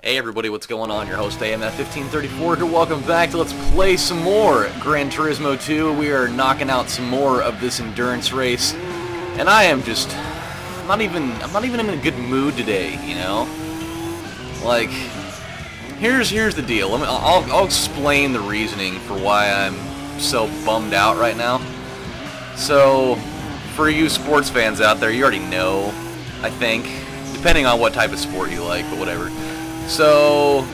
Hey everybody, what's going on? Your host AMF1534 here. Welcome back to Let's Play some more Gran Turismo 2. We are knocking out some more of this endurance race, and I am just I'm not even in a good mood today, you know? Like, here's the deal. I'll explain the reasoning for why I'm so bummed out right now. So, for you sports fans out there, you already know, I think, depending on what type of sport you like, but whatever. So,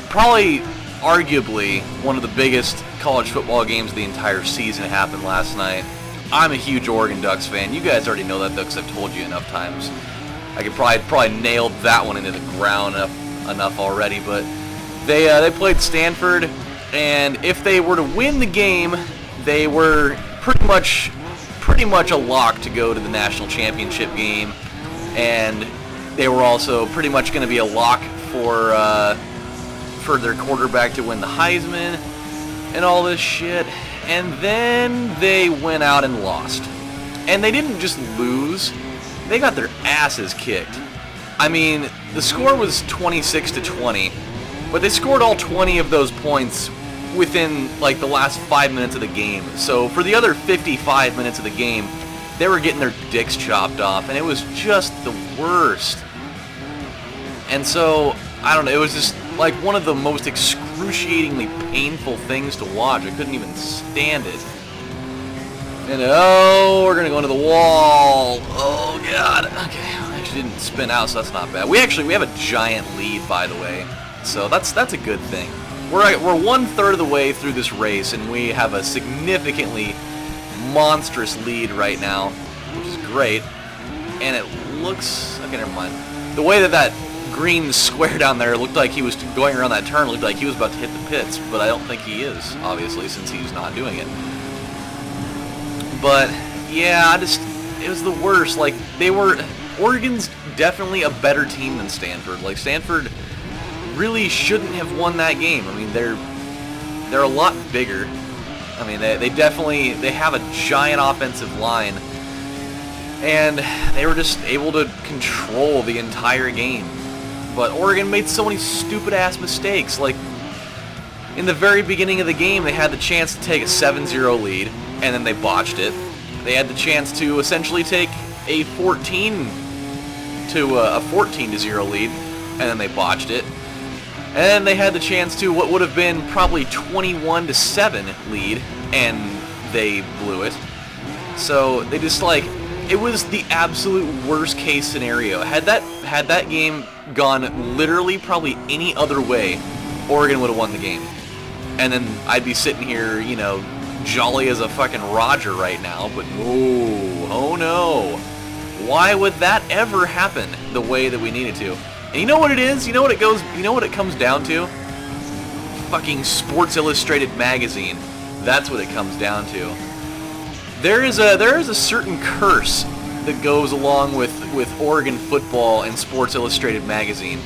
probably, arguably, one of the biggest college football games of the entire season happened last night. I'm a huge Oregon Ducks fan. You guys already know that, though, because I've told you enough times. I could probably nailed that one into the ground enough already, but they played Stanford, and if they were to win the game, they were pretty much a lock to go to the national championship game, and they were also pretty much going to be a lock for their quarterback to win the Heisman and all this shit. And then they went out and lost. And they didn't just lose, they got their asses kicked. I mean, the score was 26-20, but they scored all 20 of those points within like the last 5 minutes of the game. So for the other 55 minutes of the game, they were getting their dicks chopped off, and it was just the worst. And so, I don't know, it was just like one of the most excruciatingly painful things to watch. I couldn't even stand it. And oh, we're gonna go into the wall. Oh god. Okay, I actually didn't spin out, so that's not bad. We have a giant lead, by the way, so that's a good thing. We're 1/3 of the way through this race, and we have a significantly monstrous lead right now, which is great. And it looks, okay, never mind. The way that green square down there looked like he was going around that turn, looked like he was about to hit the pits, but I don't think he is, obviously, since he's not doing it. But yeah, it was the worst. Like, Oregon's definitely a better team than Stanford. Like, Stanford really shouldn't have won that game. I mean, they're a lot bigger. I mean, they have a giant offensive line, and they were just able to control the entire game. But Oregon made so many stupid-ass mistakes. Like, in the very beginning of the game, they had the chance to take a 7-0 lead, and then they botched it. They had the chance to essentially take a 14-0 lead, and then they botched it. And then they had the chance to what would have been probably 21-7 lead, and they blew it. So they just, like, it was the absolute worst case scenario. Had that game gone literally probably any other way, Oregon would have won the game. And then I'd be sitting here, you know, jolly as a fucking Roger right now, but no, oh no. Why would that ever happen the way that we needed to? And you know what it is? You know what it comes down to? Fucking Sports Illustrated magazine. That's what it comes down to. There is a certain curse that goes along with Oregon football and Sports Illustrated magazine.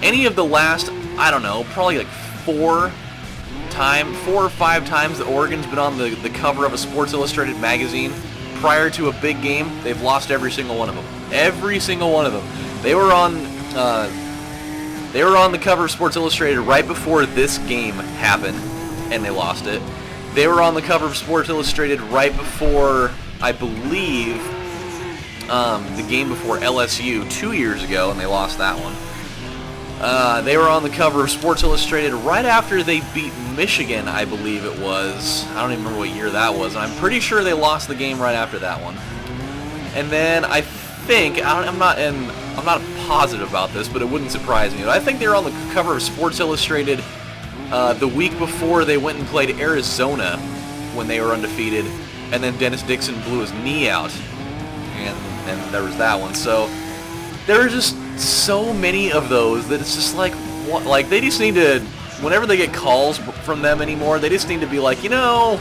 Any of the last, I don't know, probably like 4 or 5 times that Oregon's been on the cover of a Sports Illustrated magazine prior to a big game, they've lost every single one of them. Every single one of them. They were on the cover of Sports Illustrated right before this game happened, and they lost it. They were on the cover of Sports Illustrated right before, I believe, the game before LSU 2 years ago, and they lost that one. They were on the cover of Sports Illustrated right after they beat Michigan, I believe it was. I don't even remember what year that was, and I'm pretty sure they lost the game right after that one. And then I think, I'm not positive about this, but it wouldn't surprise me, but I think they were on the cover of Sports Illustrated the week before they went and played Arizona when they were undefeated, and then Dennis Dixon blew his knee out, and there was that one. So there are just so many of those that it's just like, what? Like, they just need to, whenever they get calls from them anymore, they just need to be like, you know,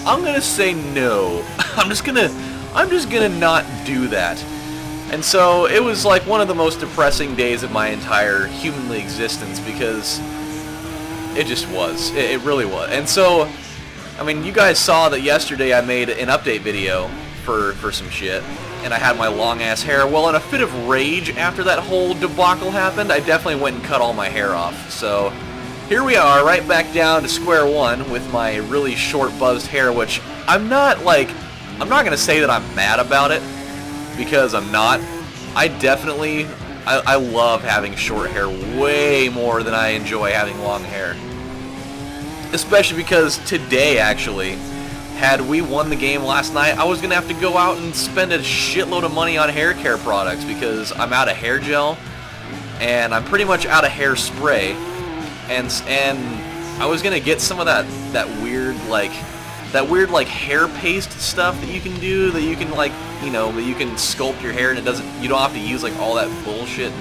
I'm gonna say no. I'm just gonna not do that. And so it was like one of the most depressing days of my entire humanly existence, because it just was. It really was. And so, I mean, you guys saw that yesterday I made an update video for some shit, and I had my long-ass hair. Well, in a fit of rage after that whole debacle happened, I definitely went and cut all my hair off. So here we are, right back down to square one with my really short buzzed hair, which I'm not gonna say that I'm mad about it, because I'm not. I love having short hair way more than I enjoy having long hair. Especially because today, actually, had we won the game last night, I was going to have to go out and spend a shitload of money on hair care products because I'm out of hair gel, and I'm pretty much out of hairspray, and I was going to get some of that weird hair paste stuff that you can do, that you can that you can sculpt your hair and you don't have to use like all that bullshit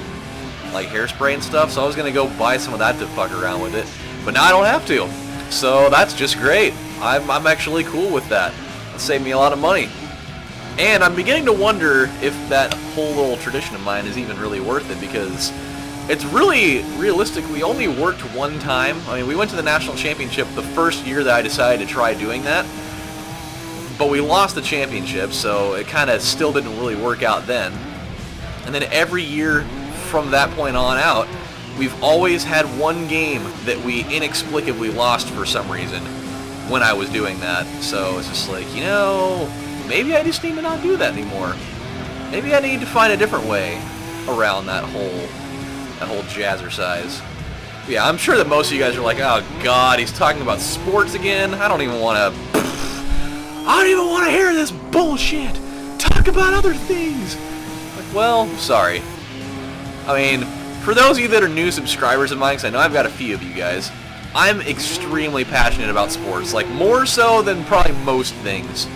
like hairspray and stuff. So I was going to go buy some of that to fuck around with it, but now I don't have to. So that's just great. I'm actually cool with that. It saved me a lot of money. And I'm beginning to wonder if that whole little tradition of mine is even really worth it, because it's really, realistically, only worked one time. I mean, we went to the national championship the first year that I decided to try doing that, but we lost the championship, so it kind of still didn't really work out then. And then every year from that point on out, we've always had one game that we inexplicably lost for some reason when I was doing that. So it's just like, maybe I just need to not do that anymore. Maybe I need to find a different way around that whole jazzercise. Yeah, I'm sure that most of you guys are like, oh god, he's talking about sports again. I don't even want to hear this bullshit. Talk about other things. Like, well, sorry. I mean, for those of you that are new subscribers of mine, because I know I've got a few of you guys, I'm extremely passionate about sports, like more so than probably most things.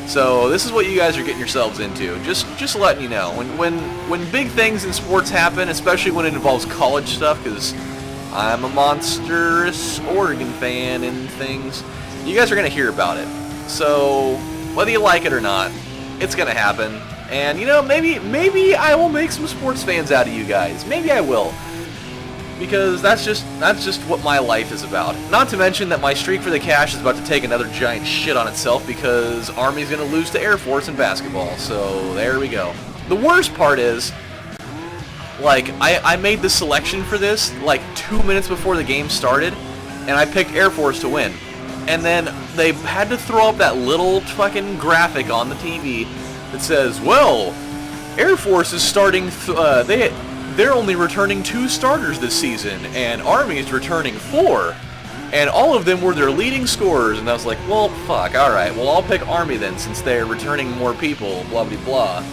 So this is what you guys are getting yourselves into. Just letting you know, when big things in sports happen, especially when it involves college stuff, because I'm a monstrous Oregon fan and things, you guys are gonna hear about it. So whether you like it or not, it's gonna happen. And maybe I will make some sports fans out of you guys. Maybe I will. Because that's just what my life is about. Not to mention that my streak for the cash is about to take another giant shit on itself because Army's going to lose to Air Force in basketball. So there we go. The worst part is, like, I made the selection for this like 2 minutes before the game started, and I picked Air Force to win. And then they had to throw up that little fucking graphic on the TV that says, well, Air Force is starting, they're only returning 2 starters this season, and Army is returning 4. And all of them were their leading scorers, and I was like, well, fuck, alright, well, I'll pick Army then, since they're returning more people, blah, blah, blah.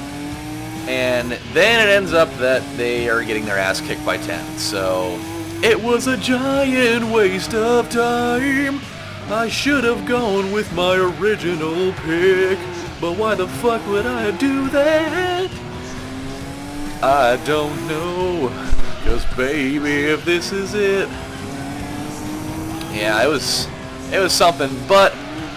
And then it ends up that they are getting their ass kicked by 10, so it was a giant waste of time. I should have gone with my original pick, but why the fuck would I do that? I don't know, 'cause baby, if this is it. Yeah, it was something, but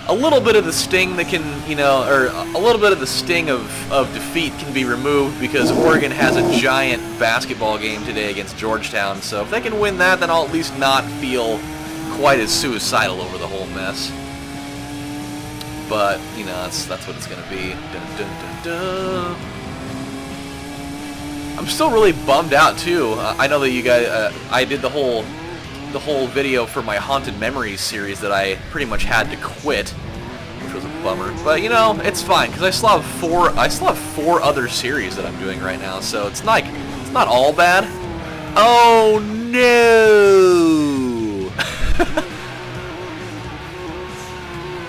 a little bit of the sting that can, or a little bit of the sting of defeat can be removed because Oregon has a giant basketball game today against Georgetown, so if they can win that, then I'll at least not feel quite as suicidal over the whole mess. But, that's what it's gonna be. Dun, dun, dun, dun. I'm still really bummed out too. I know that you guys, I did the whole video for my Haunted Memories series that I pretty much had to quit, which was a bummer. But it's fine because I still have 4 other series that I'm doing right now, so it's not all bad. Oh no!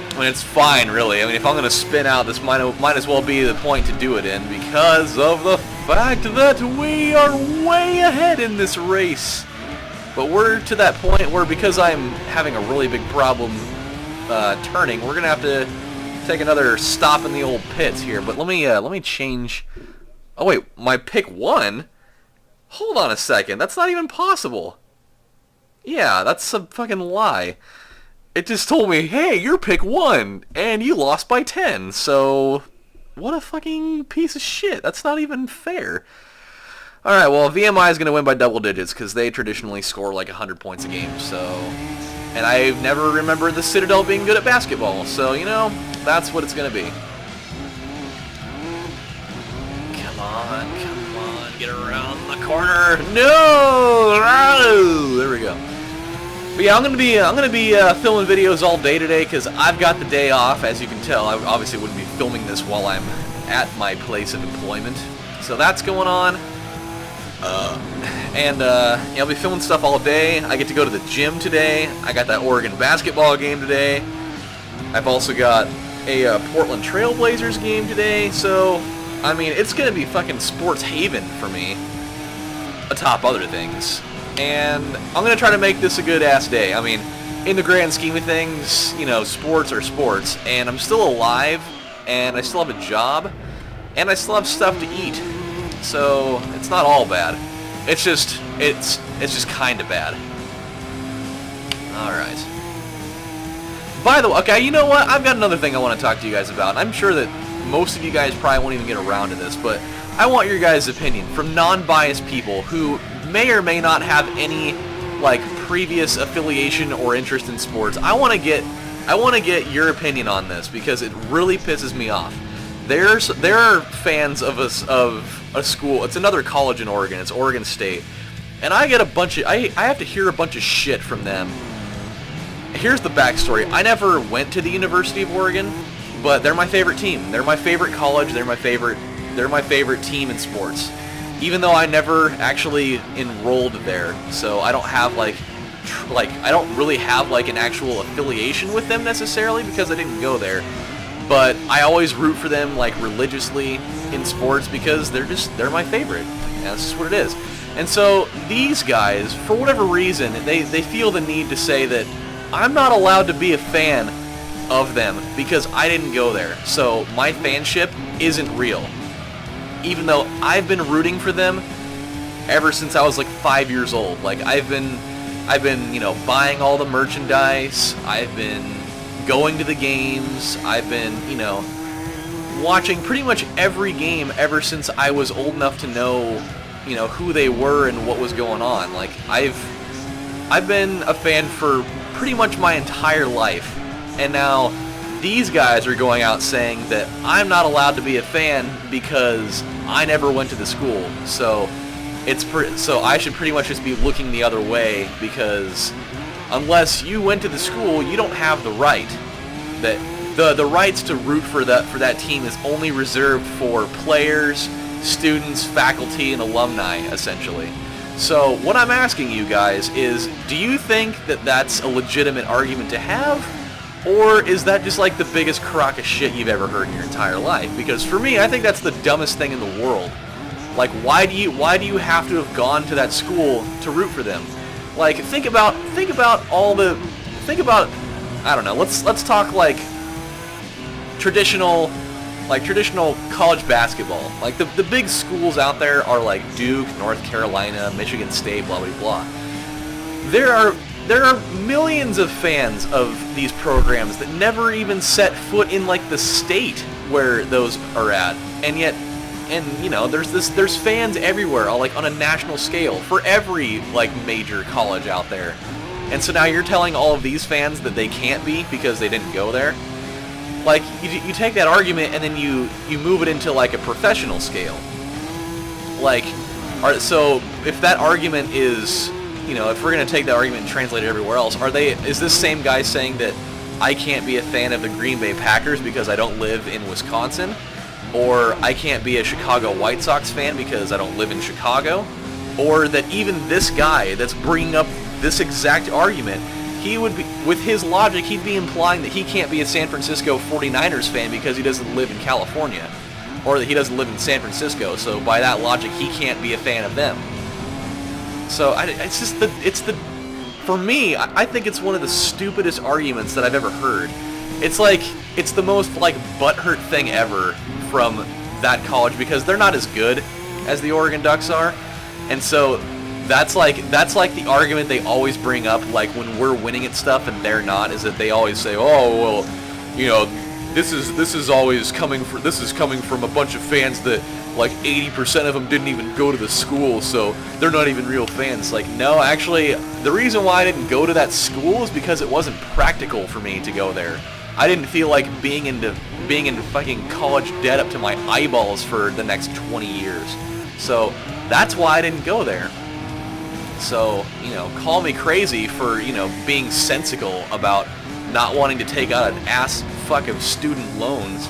I mean, it's fine, really. I mean, if I'm gonna spin out, this might as well be the point to do it in, because of the fact that we are way ahead in this race. But we're to that point where, because I'm having a really big problem turning, we're gonna have to take another stop in the old pits here. But let me change. Oh wait, my pick 1? Hold on a second, that's not even possible. Yeah, that's a fucking lie. It just told me, hey, your pick 1, and you lost by 10, so what a fucking piece of shit. That's not even fair. Alright, well, VMI is going to win by double digits, because they traditionally score like 100 points a game, so... And I've never remembered the Citadel being good at basketball, so, that's what it's going to be. corner. No! Oh, there we go. But yeah, I'm gonna be filming videos all day today because I've got the day off. As you can tell, I obviously wouldn't be filming this while I'm at my place of employment. So that's going on. Yeah, I'll be filming stuff all day. I get to go to the gym today. I got that Oregon basketball game today. I've also got a Portland Trailblazers game today. So, I mean, it's gonna be fucking sports haven for me, atop other things. And I'm gonna try to make this a good-ass day. I mean, in the grand scheme of things, you know, sports are sports, and I'm still alive, and I still have a job, and I still have stuff to eat. So it's not all bad. It's just kind of bad. All right. By the way, okay, you know what? I've got another thing I want to talk to you guys about. I'm sure that most of you guys probably won't even get around to this, but I want your guys' opinion from non-biased people who may or may not have any like previous affiliation or interest in sports. I want to get your opinion on this because it really pisses me off. There are fans of a school. It's another college in Oregon. It's Oregon State, and I get I have to hear a bunch of shit from them. Here's the backstory. I never went to the University of Oregon, but they're my favorite team. They're my favorite college. They're my favorite team in sports. Even though I never actually enrolled there, so I don't have I don't really have like an actual affiliation with them necessarily because I didn't go there. But I always root for them like religiously in sports because they're my favorite. And that's just what it is. And so these guys, for whatever reason, they feel the need to say that I'm not allowed to be a fan of them because I didn't go there. So my fanship isn't real. Even though I've been rooting for them ever since I was like 5 years old. Like I've been, you know, buying all the merchandise. I've been going to the games. I've been, you know, watching pretty much every game ever since I was old enough to know, you know, who they were and what was going on. Like I've been a fan for pretty much my entire life. And now these guys are going out saying that I'm not allowed to be a fan because I never went to the school. So so I should pretty much just be looking the other way because unless you went to the school, you don't have the right. That the rights to root for that team is only reserved for players, students, faculty, and alumni, essentially. So what I'm asking you guys is, do you think that that's a legitimate argument to have? Or is that just like the biggest crock of shit you've ever heard in your entire life? Because for me, I think that's the dumbest thing in the world. Like, why do you have to have gone to that school to root for them? Like, think about I don't know. Let's talk like traditional college basketball. Like the big schools out there are like Duke, North Carolina, Michigan State, blah blah blah. There are millions of fans of these programs that never even set foot in like the state where those are at, and you know, there's fans everywhere, all like on a national scale for every like major college out there. And so now you're telling all of these fans that they can't be because they didn't go there? Like, you take that argument and then you move it into like a professional scale. Like, so if that argument is, you know, if we're going to take that argument and translate it everywhere else, is this same guy saying that I can't be a fan of the Green Bay Packers because I don't live in Wisconsin? Or I can't be a Chicago White Sox fan because I don't live in Chicago? Or that even this guy that's bringing up this exact argument, he would be, with his logic, he'd be implying that he can't be a San Francisco 49ers fan because he doesn't live in California, or that he doesn't live in San Francisco, so by that logic, he can't be a fan of them. So for me, I think it's one of the stupidest arguments that I've ever heard. It's like, it's the most like butthurt thing ever from that college because they're not as good as the Oregon Ducks are, and so that's like the argument they always bring up, like when we're winning at stuff and they're not, is that they always say, oh well, you know, this is coming from a bunch of fans that like 80% of them didn't even go to the school, so they're not even real fans. Like, no, actually, the reason why I didn't go to that school is because it wasn't practical for me to go there. I didn't feel like being into fucking college debt up to my eyeballs for the next 20 years. So That's why I didn't go there. So, call me crazy for, being sensical about not wanting to take out an ass fuck of student loans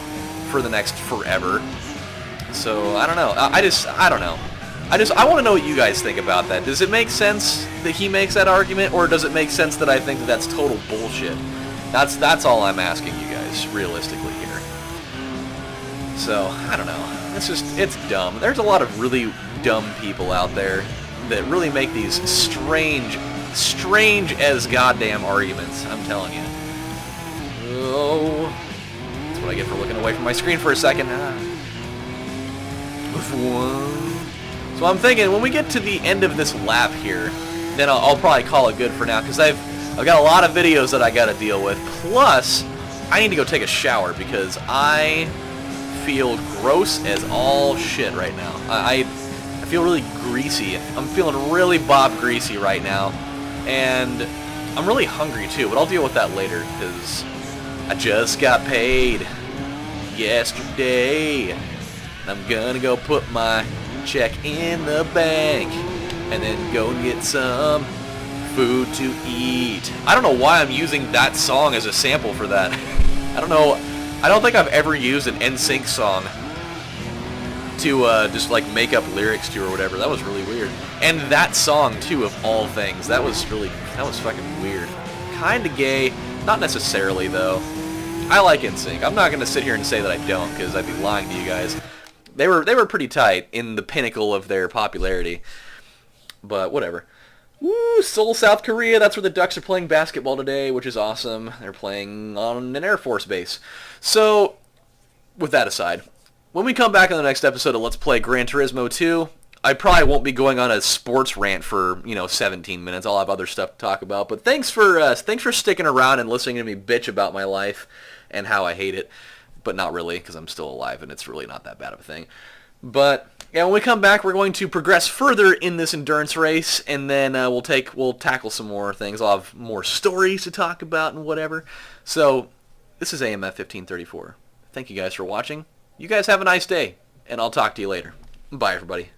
for the next forever. So, I don't know. I don't know. I want to know what you guys think about that. Does it make sense that he makes that argument, or does it make sense that I think that that's total bullshit? That's all I'm asking you guys, realistically here. So, I don't know. It's dumb. There's a lot of really dumb people out there that really make these strange as goddamn arguments, I'm telling you. Oh, that's what I get for looking away from my screen for a second. So I'm thinking, when we get to the end of this lap here, then I'll probably call it good for now, because I've got a lot of videos that I got to deal with. Plus, I need to go take a shower, because I feel gross as all shit right now. I feel really greasy. I'm feeling really Bob Greasy right now, and I'm really hungry too, but I'll deal with that later, because I just got paid yesterday, and I'm gonna go put my check in the bank, and then go and get some food to eat. I don't know why I'm using that song as a sample for that. I don't know. I don't think I've ever used an NSYNC song to just like make up lyrics to or whatever. That was really weird. And that song too, of all things, that was fucking weird. Kinda gay, not necessarily though. I like NSYNC. I'm not gonna sit here and say that I don't, because I'd be lying to you guys. They were pretty tight in the pinnacle of their popularity, but whatever. Woo, Seoul, South Korea. That's where the Ducks are playing basketball today, which is awesome. They're playing on an Air Force base. So, with that aside, when we come back in the next episode of Let's Play Gran Turismo 2, I probably won't be going on a sports rant for 17 minutes. I'll have other stuff to talk about. But thanks for sticking around and listening to me bitch about my life and how I hate it. But not really, because I'm still alive and it's really not that bad of a thing. But yeah, when we come back, we're going to progress further in this endurance race, and then we'll tackle some more things. I'll have more stories to talk about and whatever. So this is AMF 1534. Thank you guys for watching. You guys have a nice day, and I'll talk to you later. Bye, everybody.